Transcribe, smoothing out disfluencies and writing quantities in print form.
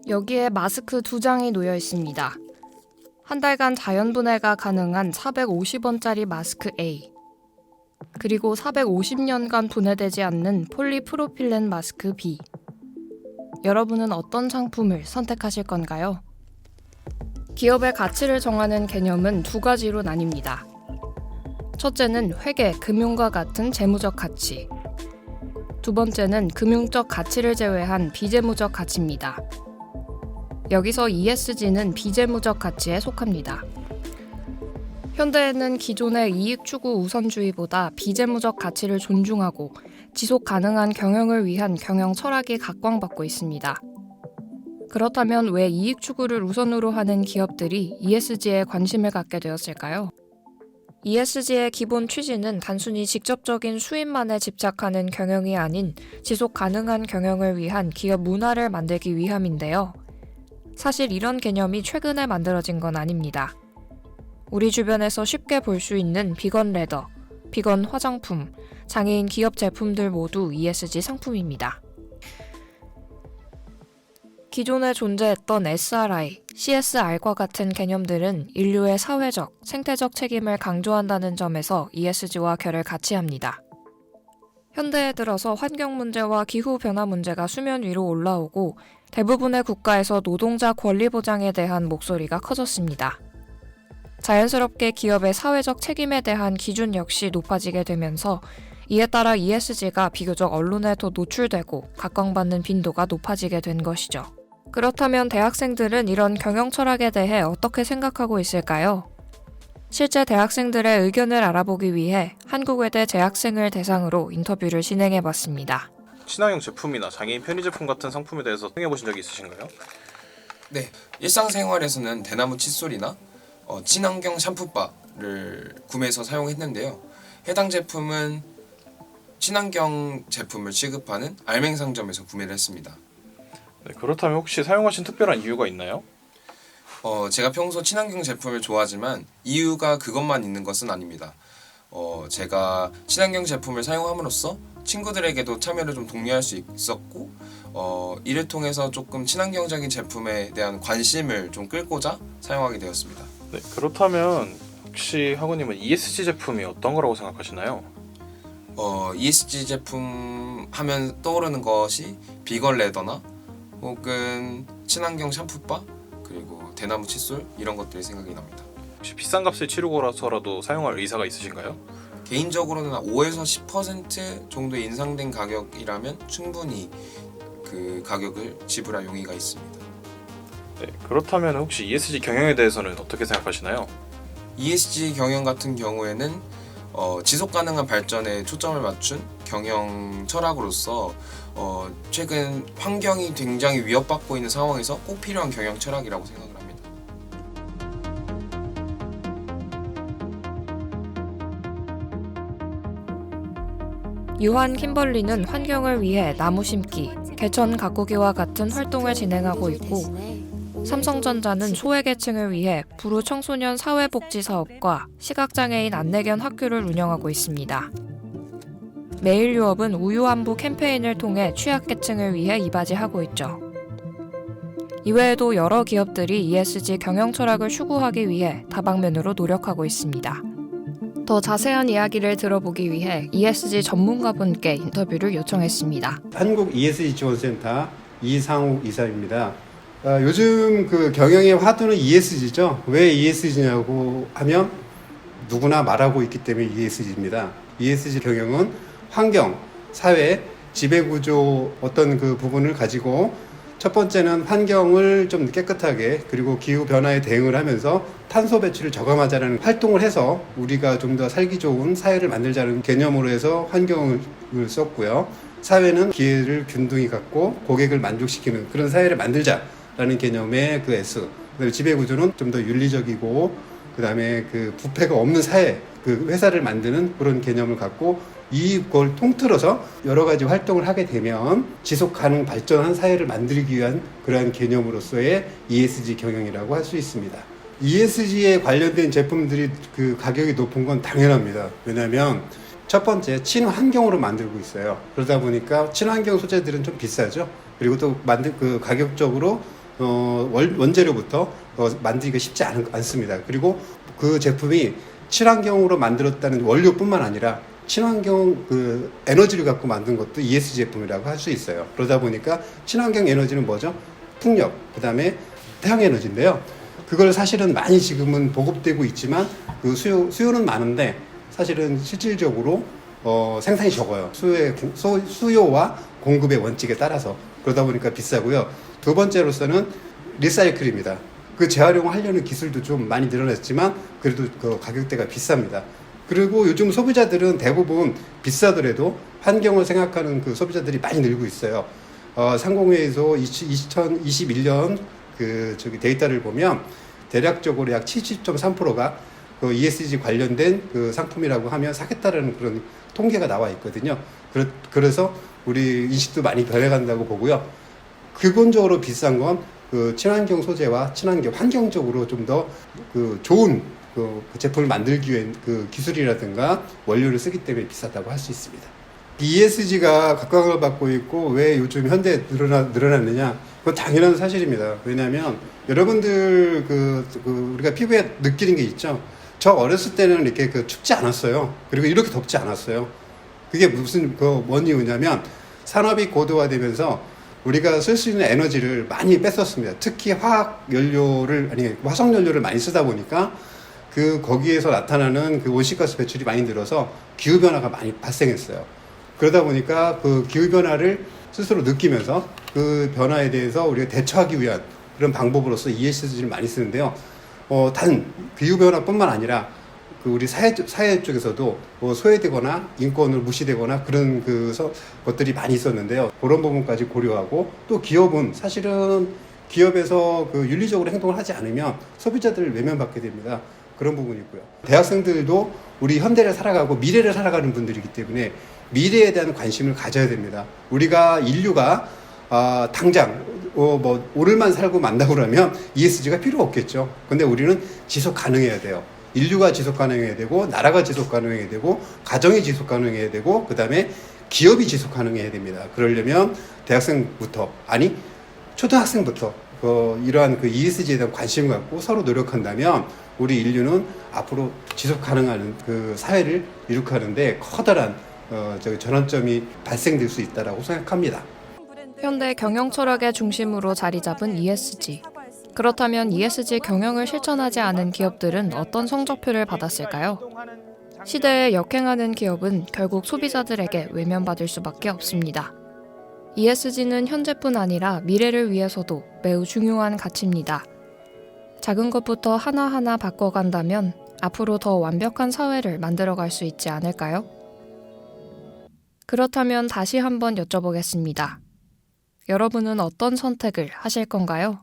여기에 마스크 2장이 놓여 있습니다. 한 달간 자연 분해가 가능한 450원짜리 마스크 A, 그리고 450년간 분해되지 않는 폴리프로필렌 마스크 B. 여러분은 어떤 상품을 선택하실 건가요? 기업의 가치를 정하는 개념은 2가지로 나뉩니다. 첫째는 회계, 금융과 같은 재무적 가치. 두 번째는 금융적 가치를 제외한 비재무적 가치입니다. 여기서 ESG는 비재무적 가치에 속합니다. 현대에는 기존의 이익 추구 우선주의보다 비재무적 가치를 존중하고 지속 가능한 경영을 위한 경영 철학이 각광받고 있습니다. 그렇다면 왜 이익 추구를 우선으로 하는 기업들이 ESG에 관심을 갖게 되었을까요? ESG의 기본 취지는 단순히 직접적인 수입만에 집착하는 경영이 아닌 지속 가능한 경영을 위한 기업 문화를 만들기 위함인데요. 사실 이런 개념이 최근에 만들어진 건 아닙니다. 우리 주변에서 쉽게 볼 수 있는 비건 레더, 비건 화장품, 장애인 기업 제품들 모두 ESG 상품입니다. 기존에 존재했던 SRI, CSR과 같은 개념들은 인류의 사회적, 생태적 책임을 강조한다는 점에서 ESG와 결을 같이 합니다. 현대에 들어서 환경 문제와 기후 변화 문제가 수면 위로 올라오고 대부분의 국가에서 노동자 권리 보장에 대한 목소리가 커졌습니다. 자연스럽게 기업의 사회적 책임에 대한 기준 역시 높아지게 되면서 이에 따라 ESG가 비교적 언론에 더 노출되고 각광받는 빈도가 높아지게 된 것이죠. 그렇다면 대학생들은 이런 경영 철학에 대해 어떻게 생각하고 있을까요? 실제 대학생들의 의견을 알아보기 위해 한국외대 재학생을 대상으로 인터뷰를 진행해봤습니다. 친환경 제품이나 장애인 편의 제품 같은 상품에 대해서 사용해보신 적이 있으신가요? 네, 일상생활에서는 대나무 칫솔이나 친환경 샴푸바를 구매해서 사용했는데요. 해당 제품은 친환경 제품을 취급하는 알맹상점에서 구매를 했습니다. 네, 그렇다면 혹시 사용하신 특별한 이유가 있나요? 제가 평소 친환경 제품을 좋아하지만 이유가 그것만 있는 것은 아닙니다. 제가 친환경 제품을 사용함으로써 친구들에게도 참여를 좀 독려할 수 있었고 이를 통해서 조금 친환경적인 제품에 대한 관심을 좀 끌고자 사용하게 되었습니다. 네, 그렇다면 혹시 학우님은 ESG 제품이 어떤 거라고 생각하시나요? ESG 제품 하면 떠오르는 것이 비건 레더나 혹은 친환경 샴푸바 그리고 대나무 칫솔 이런 것들이 생각이 납니다. 혹시 비싼 값을 치르고라서라도 사용할 의사가 있으신가요? 개인적으로는 5에서 10% 정도 인상된 가격이라면 충분히 그 가격을 지불할 용의가 있습니다. 네, 그렇다면 혹시 ESG 경영에 대해서는 어떻게 생각하시나요? ESG 경영 같은 경우에는 지속 가능한 발전에 초점을 맞춘 경영 철학으로서 최근 환경이 굉장히 위협받고 있는 상황에서 꼭 필요한 경영 철학이라고 생각을 합니다. 유한 킴벌리는 환경을 위해 나무 심기, 개천 가꾸기와 같은 활동을 진행하고 있고 삼성전자는 소외계층을 위해 부루 청소년 사회복지 사업과 시각장애인 안내견 학교를 운영하고 있습니다. 매일유업은 우유안부 캠페인을 통해 취약계층을 위해 이바지하고 있죠. 이외에도 여러 기업들이 ESG 경영 철학을 추구하기 위해 다방면으로 노력하고 있습니다. 더 자세한 이야기를 들어보기 위해 ESG 전문가분께 인터뷰를 요청했습니다. 한국 ESG 지원센터 이상욱 이사입니다. 요즘 그 경영의 화두는 ESG죠. 왜 ESG냐고 하면 누구나 말하고 있기 때문에 ESG입니다. ESG 경영은 환경, 사회, 지배구조 어떤 그 부분을 가지고 첫 번째는 환경을 좀 깨끗하게 그리고 기후변화에 대응을 하면서 탄소 배출을 저감하자는 활동을 해서 우리가 좀 더 살기 좋은 사회를 만들자는 개념으로 해서 환경을 썼고요. 사회는 기회를 균등히 갖고 고객을 만족시키는 그런 사회를 만들자라는 개념의 그 S. 그다음에 지배구조는 좀 더 윤리적이고 그다음에 그 부패가 없는 사회, 그 회사를 만드는 그런 개념을 갖고 이걸 통틀어서 여러 가지 활동을 하게 되면 지속 가능 발전한 사회를 만들기 위한 그러한 개념으로서의 ESG 경영이라고 할 수 있습니다. ESG에 관련된 제품들이 그 가격이 높은 건 당연합니다. 왜냐하면 첫 번째 친환경으로 만들고 있어요. 그러다 보니까 친환경 소재들은 좀 비싸죠. 그리고 또 그 가격적으로 원재료부터 만들기가 쉽지 않습니다. 그리고 그 제품이 친환경으로 만들었다는 원료뿐만 아니라 친환경 그 에너지를 갖고 만든 것도 ESG 제품이라고 할 수 있어요. 그러다 보니까 친환경 에너지는 뭐죠? 풍력, 그 다음에 태양에너지인데요. 그걸 사실은 많이 지금은 보급되고 있지만 그 수요는 많은데 사실은 실질적으로 생산이 적어요. 수요와 공급의 원칙에 따라서. 그러다 보니까 비싸고요. 두 번째로서는 리사이클입니다. 그 재활용하려는 기술도 좀 많이 늘어났지만 그래도 그 가격대가 비쌉니다. 그리고 요즘 소비자들은 대부분 비싸더라도 환경을 생각하는 그 소비자들이 많이 늘고 있어요. 상공회에서 2021년 데이터를 보면 대략적으로 약 70.3%가 그 ESG 관련된 그 상품이라고 하면 사겠다라는 그런 통계가 나와 있거든요. 그래서 우리 인식도 많이 변해간다고 보고요. 기본적으로 비싼 건 그 친환경 소재와 친환경 환경적으로 좀 더 그 좋은 그 제품을 만들기 위한 그 기술이라든가 원료를 쓰기 때문에 비싸다고 할 수 있습니다. ESG가 각광을 받고 있고 왜 요즘 현대에 늘어났느냐? 그건 당연한 사실입니다. 왜냐하면 여러분들 우리가 피부에 느끼는 게 있죠. 저 어렸을 때는 이렇게 춥지 않았어요. 그리고 이렇게 덥지 않았어요. 그게 무슨 뭔 이유냐면 산업이 고도화되면서 우리가 쓸 수 있는 에너지를 많이 뺐었습니다. 특히 화석 연료를 많이 쓰다 보니까 거기에서 나타나는 그 온실가스 배출이 많이 늘어서 기후 변화가 많이 발생했어요. 그러다 보니까 그 기후 변화를 스스로 느끼면서 그 변화에 대해서 우리가 대처하기 위한 그런 방법으로서 ESG를 많이 쓰는데요. 단 기후 변화뿐만 아니라 우리 사회 쪽에서도 소외되거나 인권을 무시되거나 그런 것들이 많이 있었는데요. 그런 부분까지 고려하고 또 기업은 사실은 기업에서 윤리적으로 행동을 하지 않으면 소비자들을 외면받게 됩니다. 그런 부분이 있고요. 대학생들도 우리 현대를 살아가고 미래를 살아가는 분들이기 때문에 미래에 대한 관심을 가져야 됩니다. 우리가 인류가 당장 오늘만 살고 만나고 그러면 ESG가 필요 없겠죠. 근데 우리는 지속 가능해야 돼요. 인류가 지속 가능해야 되고 나라가 지속 가능해야 되고 가정이 지속 가능해야 되고 그 다음에 기업이 지속 가능해야 됩니다. 그러려면 대학생부터 초등학생부터 이러한 ESG에 대한 관심을 갖고 서로 노력한다면 우리 인류는 앞으로 지속 가능한 사회를 이룩하는데 커다란 전환점이 발생될 수 있다고 생각합니다. 현대 경영 철학의 중심으로 자리 잡은 ESG. 그렇다면 ESG 경영을 실천하지 않은 기업들은 어떤 성적표를 받았을까요? 시대에 역행하는 기업은 결국 소비자들에게 외면받을 수밖에 없습니다. ESG는 현재뿐 아니라 미래를 위해서도 매우 중요한 가치입니다. 작은 것부터 하나하나 바꿔간다면 앞으로 더 완벽한 사회를 만들어갈 수 있지 않을까요? 그렇다면 다시 한번 여쭤보겠습니다. 여러분은 어떤 선택을 하실 건가요?